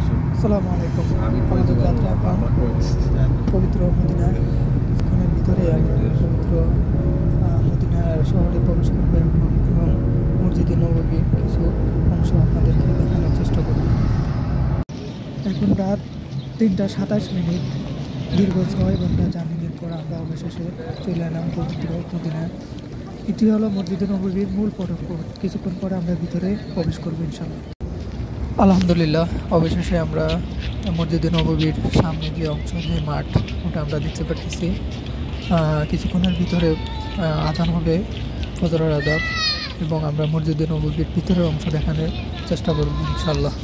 আসসালামু আলাইকুম। আমাদের যাত্রা এখন পবিত্র মদিনার কিছুক্ষণের ভিতরে আমরা পবিত্র মদিনার শহরে প্রবেশ করবো এবং মসজিদে নববীর কিছু অংশ আপনাদেরকে দেখানোর চেষ্টা করব। এখন রাত 3:27। দীর্ঘ 6 ঘন্টা জার্নির পর আমরা অবশেষে চলে এলাম পবিত্র মদিনায়। এটি হলো মসজিদে নববীর মূল ফটক। কিছুক্ষণ পরে আমরা ভিতরে প্রবেশ করবো ইনশাআল্লাহ। আলহামদুলিল্লাহ, অবশেষে আমরা মসজিদে নববীর সামনে যে অংশ, যে মাঠ, ওটা আমরা দেখতে পাচ্ছি। কিছুক্ষণের ভিতরে আজান হবে, ফজরের আজান, এবং আমরা মসজিদে নববীর ভিতরের অংশ দেখানোর চেষ্টা করব ইনশাআল্লাহ।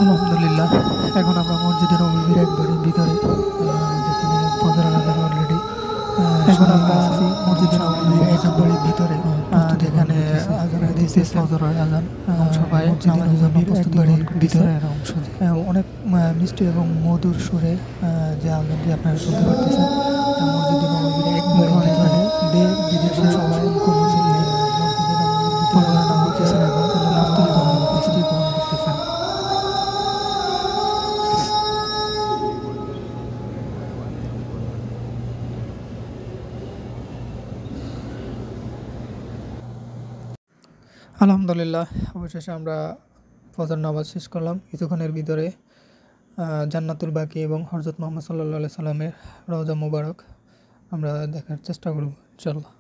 আলহামদুলিল্লাহ, এখন আমরা মসজিদে নববীর একবারে ভিতরে, যেখানে ফজরের আজান অলরেডি। এখন আমরা আছি মসজিদে নববীর একবারে ভিতরে, যেখানে আজান দিয়েছে, ফজরের আজান। সবাই নামাজের জন্য প্রস্তুতি ভিতরের অংশ অনেক মিষ্টি এবং মধুর সুরে যে আজানটি আপনারা শুনতে পারতেছেন। মসজিদে নববীর একবারে ভিতরে দেশ বিদেশের সবাই মুসলিম মসজিদে নববীর ভিতরে নামাজ পড়তেছেন এবং নামাজের জন্য প্রস্তুতি গ্রহণ করতেছেন। আলহামদুলিল্লাহ, অবশেষে আমরা ফজর নামাজ শেষ করলাম। কিছুক্ষণের ভিতরে জান্নাতুল বাকি এবং হযরত মুহাম্মদ সাল্লাল্লাহু আলাইহি সাল্লামের রওজা মুবারক আমরা দেখার চেষ্টা করব ইনশাআল্লাহ।